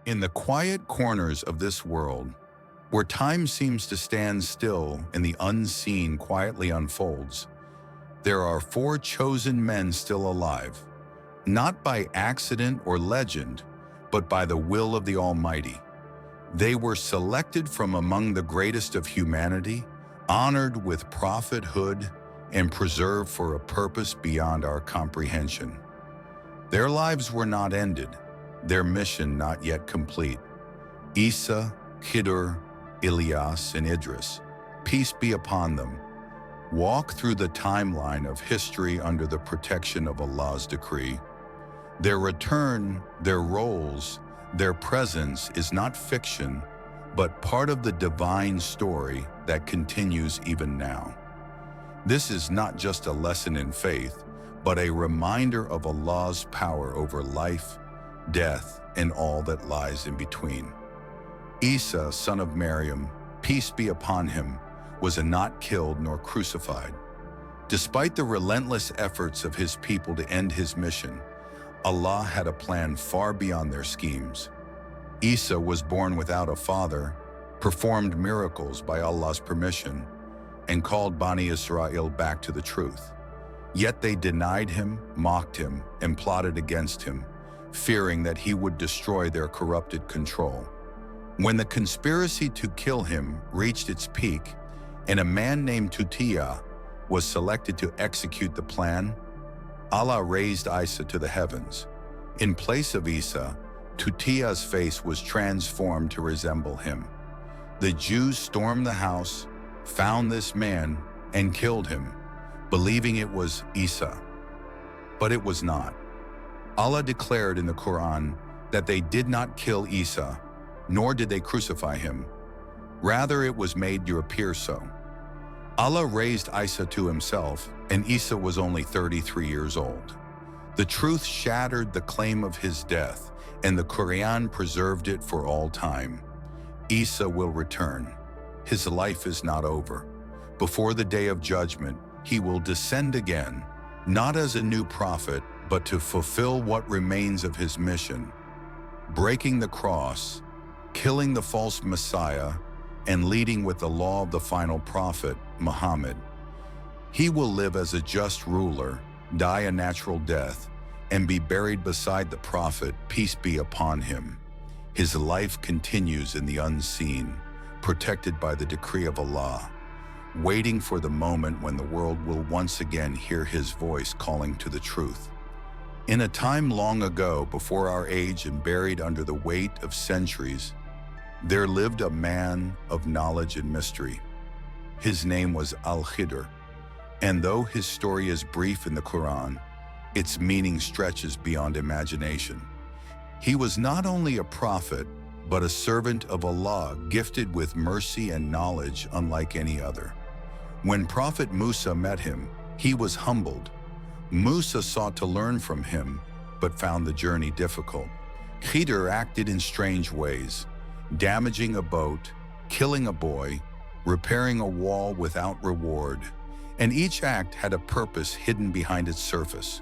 In the quiet corners of this world, where time seems to stand still and the unseen quietly unfolds, there are four chosen men still alive, not by accident or legend, but by the will of the Almighty. They were selected from among the greatest of humanity, honored with prophethood, and preserved for a purpose beyond our comprehension. Their lives were not ended, their mission not yet complete. Isa, Khidr, Ilyas, and Idris, peace be upon them, walk through the timeline of history under the protection of Allah's decree. Their return, their roles, their presence is not fiction, but part of the divine story that continues even now. This is not just a lesson in faith, but a reminder of Allah's power over life, death, and all that lies in between. Isa, son of Maryam, peace be upon him, was not killed nor crucified. Despite the relentless efforts of his people to end his mission, Allah had a plan far beyond their schemes. Isa was born without a father, performed miracles by Allah's permission, and called Bani Israel back to the truth. Yet they denied him, mocked him, and plotted against him, fearing that he would destroy their corrupted control. When the conspiracy to kill him reached its peak, and a man named Tutiya was selected to execute the plan, Allah raised Isa to the heavens. In place of Isa, Tutiya's face was transformed to resemble him. The Jews stormed the house, found this man, and killed him, believing it was Isa. But it was not. Allah declared in the Qur'an that they did not kill Isa, nor did they crucify him. Rather, it was made to appear so. Allah raised Isa to himself, and Isa was only 33 years old. The truth shattered the claim of his death, and the Qur'an preserved it for all time. Isa will return. His life is not over. Before the day of judgment, he will descend again, not as a new prophet, but to fulfill what remains of his mission, breaking the cross, killing the false Messiah, and leading with the law of the final prophet, Muhammad. He will live as a just ruler, die a natural death, and be buried beside the prophet, peace be upon him. His life continues in the unseen, protected by the decree of Allah, waiting for the moment when the world will once again hear his voice calling to the truth. In a time long ago, before our age and buried under the weight of centuries, there lived a man of knowledge and mystery. His name was Khidr, and though his story is brief in the Qur'an, its meaning stretches beyond imagination. He was not only a prophet, but a servant of Allah, gifted with mercy and knowledge unlike any other. When Prophet Musa met him, he was humbled. Musa sought to learn from him, but found the journey difficult. Khidr acted in strange ways, damaging a boat, killing a boy, repairing a wall without reward, and each act had a purpose hidden behind its surface.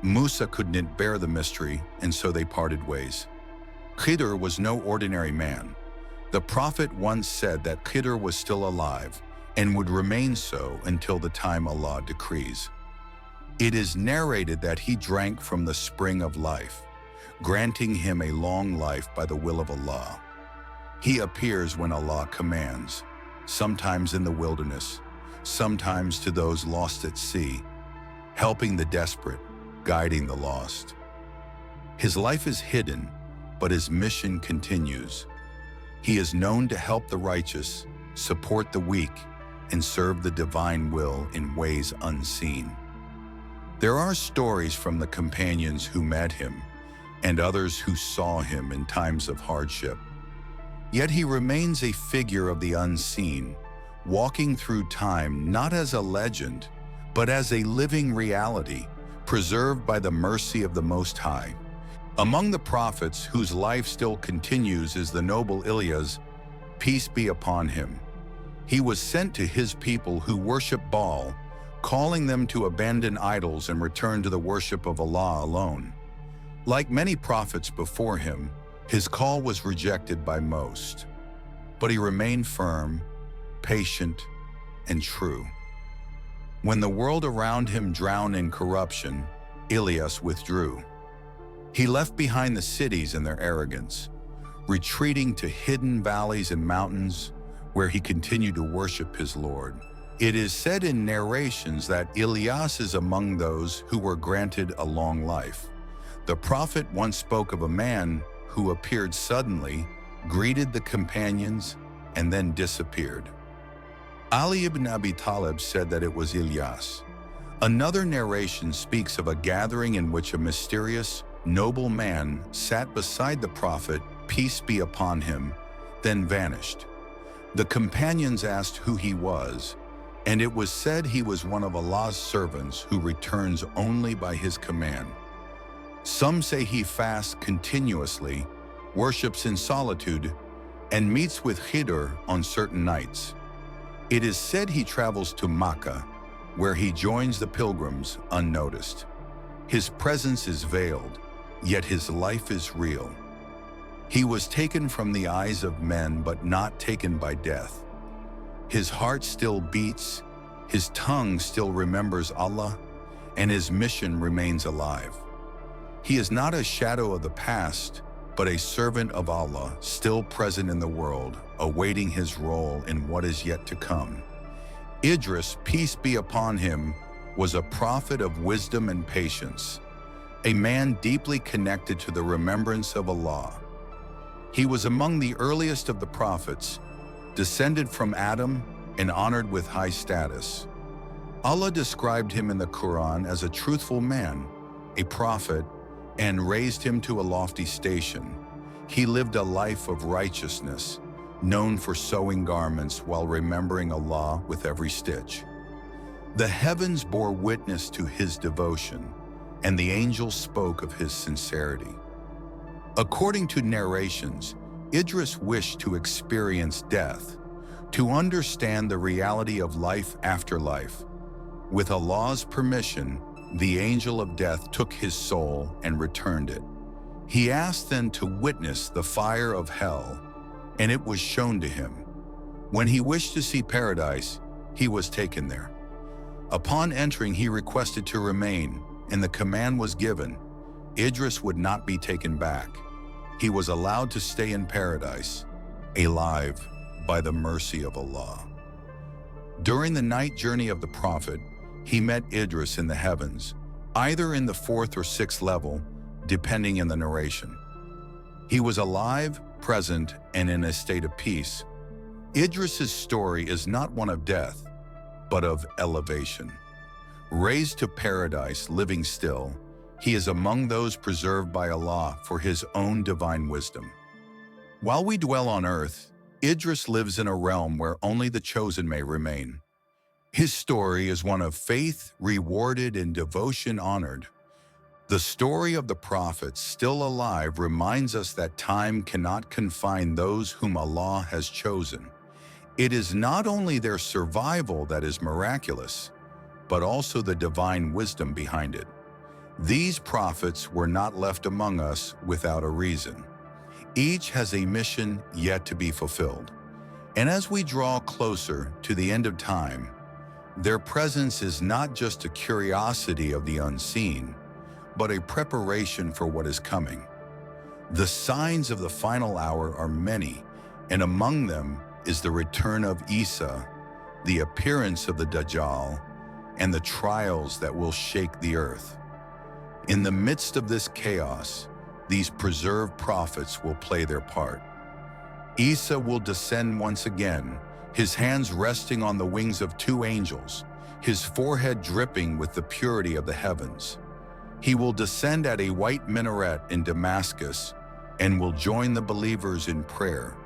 Musa couldn't bear the mystery, and so they parted ways. Khidr was no ordinary man. The prophet once said that Khidr was still alive and would remain so until the time Allah decrees. It is narrated that he drank from the spring of life, granting him a long life by the will of Allah. He appears when Allah commands, sometimes in the wilderness, sometimes to those lost at sea, helping the desperate, guiding the lost. His life is hidden, but his mission continues. He is known to help the righteous, support the weak, and serve the divine will in ways unseen. There are stories from the companions who met him and others who saw him in times of hardship. Yet he remains a figure of the unseen, walking through time not as a legend, but as a living reality, preserved by the mercy of the Most High. Among the prophets whose life still continues is the noble Ilyas, peace be upon him. He was sent to his people who worship Baal, calling them to abandon idols and return to the worship of Allah alone. Like many prophets before him, His call was rejected by most, but he remained firm, patient, and true. When the world around him drowned in corruption, Ilyas withdrew. He left behind the cities and their arrogance, retreating to hidden valleys and mountains where he continued to worship his Lord. It is said in narrations that Ilyas is among those who were granted a long life. The prophet once spoke of a man who appeared suddenly, greeted the companions, and then disappeared. Ali ibn Abi Talib said that it was Ilyas. Another narration speaks of a gathering in which a mysterious, noble man sat beside the prophet, peace be upon him, then vanished. The companions asked who he was, and it was said he was one of Allah's servants who returns only by his command. Some say he fasts continuously, worships in solitude, and meets with Khidr on certain nights. It is said he travels to Makkah, where he joins the pilgrims unnoticed. His presence is veiled, yet his life is real. He was taken from the eyes of men, but not taken by death. His heart still beats, his tongue still remembers Allah, and his mission remains alive. He is not a shadow of the past, but a servant of Allah, still present in the world, awaiting his role in what is yet to come. Idris, peace be upon him, was a prophet of wisdom and patience, a man deeply connected to the remembrance of Allah. He was among the earliest of the prophets, descended from Adam and honored with high status. Allah described him in the Qur'an as a truthful man, a prophet, and raised him to a lofty station. He lived a life of righteousness, known for sewing garments while remembering Allah with every stitch. The heavens bore witness to his devotion, and the angels spoke of his sincerity. According to narrations, Idris wished to experience death, to understand the reality of life after life. With Allah's permission, the angel of death took his soul and returned it. He asked then to witness the fire of hell, and it was shown to him. When he wished to see paradise, he was taken there. Upon entering, he requested to remain, and the command was given. Idris would not be taken back. He was allowed to stay in paradise, alive by the mercy of Allah. During the night journey of the Prophet, he met Idris in the heavens, either in the 4th or 6th level, depending on the narration. He was alive, present, and in a state of peace. Idris's story is not one of death, but of elevation. Raised to paradise, living still, he is among those preserved by Allah for his own divine wisdom. While we dwell on earth, Idris lives in a realm where only the chosen may remain. His story is one of faith rewarded and devotion honored. The story of the prophets still alive reminds us that time cannot confine those whom Allah has chosen. It is not only their survival that is miraculous, but also the divine wisdom behind it. These prophets were not left among us without a reason. Each has a mission yet to be fulfilled. And as we draw closer to the end of time, their presence is not just a curiosity of the unseen, but a preparation for what is coming. The signs of the final hour are many, and among them is the return of Isa, the appearance of the Dajjal, and the trials that will shake the earth. In the midst of this chaos, these preserved prophets will play their part. Isa will descend once again, his hands resting on the wings of 2 angels, his forehead dripping with the purity of the heavens. He will descend at a white minaret in Damascus and will join the believers in prayer,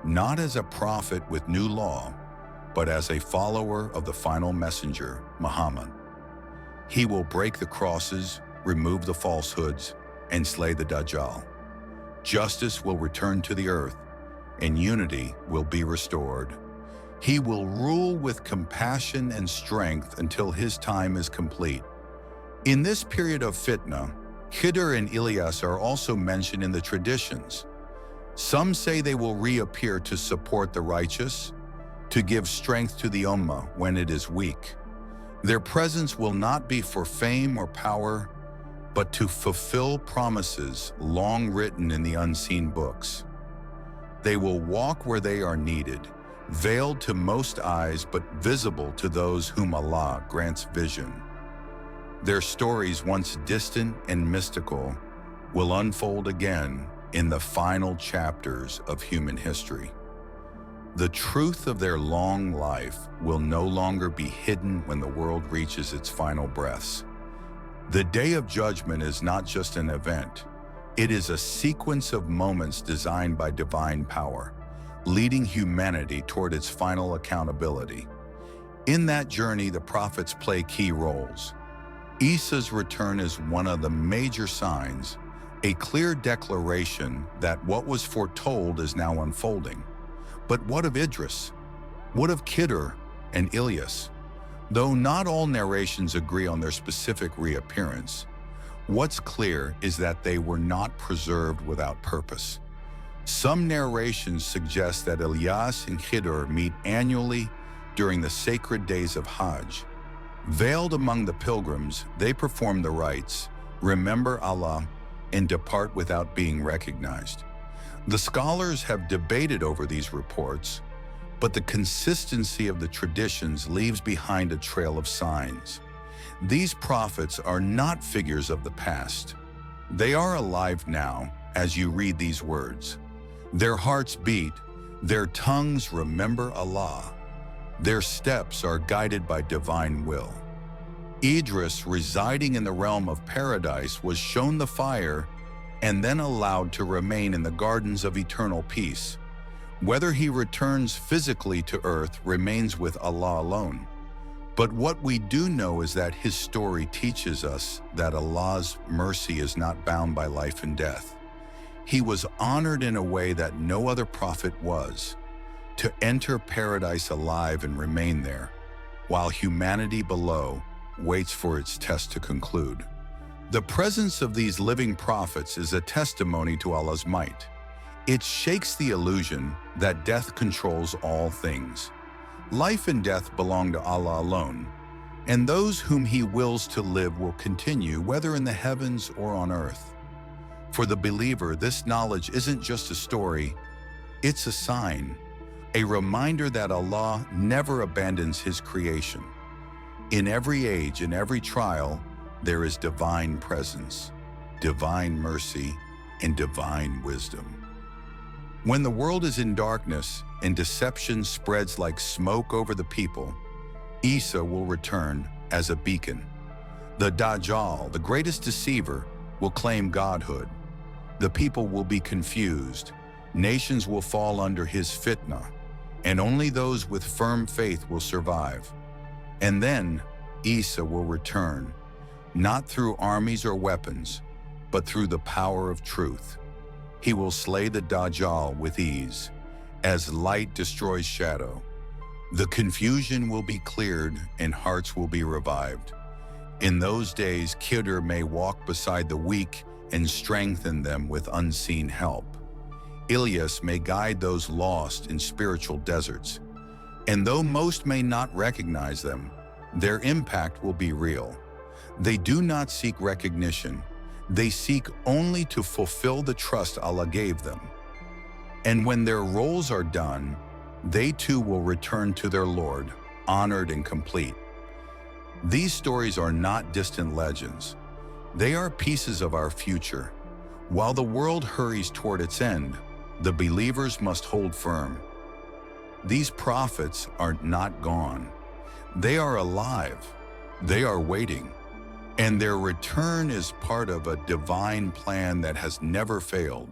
not as a prophet with new law, but as a follower of the final messenger, Muhammad. He will break the crosses, remove the falsehoods, and slay the Dajjal. Justice will return to the earth, and unity will be restored. He will rule with compassion and strength until his time is complete. In this period of fitna, Khidr and Ilyas are also mentioned in the traditions. Some say they will reappear to support the righteous, to give strength to the Ummah when it is weak. Their presence will not be for fame or power, but to fulfill promises long written in the unseen books. They will walk where they are needed, veiled to most eyes but visible to those whom Allah grants vision. Their stories, once distant and mystical, will unfold again in the final chapters of human history. The truth of their long life will no longer be hidden when the world reaches its final breaths. The Day of Judgment is not just an event. It is a sequence of moments designed by divine power, leading humanity toward its final accountability. In that journey, the prophets play key roles. Isa's return is one of the major signs, a clear declaration that what was foretold is now unfolding. But what of Idris? What of Khidr and Ilyas? Though not all narrations agree on their specific reappearance, what's clear is that they were not preserved without purpose. Some narrations suggest that Ilyas and Khidr meet annually during the sacred days of Hajj. Veiled among the pilgrims, they perform the rites, remember Allah, and depart without being recognized. The scholars have debated over these reports, but the consistency of the traditions leaves behind a trail of signs. These prophets are not figures of the past. They are alive now as you read these words. Their hearts beat, their tongues remember Allah. Their steps are guided by divine will. Idris, residing in the realm of paradise, was shown the fire and then allowed to remain in the gardens of eternal peace. Whether he returns physically to earth remains with Allah alone. But what we do know is that his story teaches us that Allah's mercy is not bound by life and death. He was honored in a way that no other prophet was, to enter paradise alive and remain there, while humanity below waits for its test to conclude. The presence of these living prophets is a testimony to Allah's might. It shakes the illusion that death controls all things. Life and death belong to Allah alone, and those whom He wills to live will continue, whether in the heavens or on earth. For the believer, this knowledge isn't just a story, it's a sign, a reminder that Allah never abandons His creation. In every age, in every trial, there is divine presence, divine mercy, and divine wisdom. When the world is in darkness and deception spreads like smoke over the people, Isa will return as a beacon. The Dajjal, the greatest deceiver, will claim godhood. The people will be confused. Nations will fall under his fitna, and only those with firm faith will survive. And then Isa will return, not through armies or weapons, but through the power of truth. He will slay the Dajjal with ease, as light destroys shadow. The confusion will be cleared and hearts will be revived. In those days, Khidr may walk beside the weak and strengthen them with unseen help. Ilyas may guide those lost in spiritual deserts. And though most may not recognize them, their impact will be real. They do not seek recognition. They seek only to fulfill the trust Allah gave them. And when their roles are done, they too will return to their Lord, honored and complete. These stories are not distant legends. They are pieces of our future. While the world hurries toward its end, the believers must hold firm. These prophets are not gone. They are alive. They are waiting. And their return is part of a divine plan that has never failed.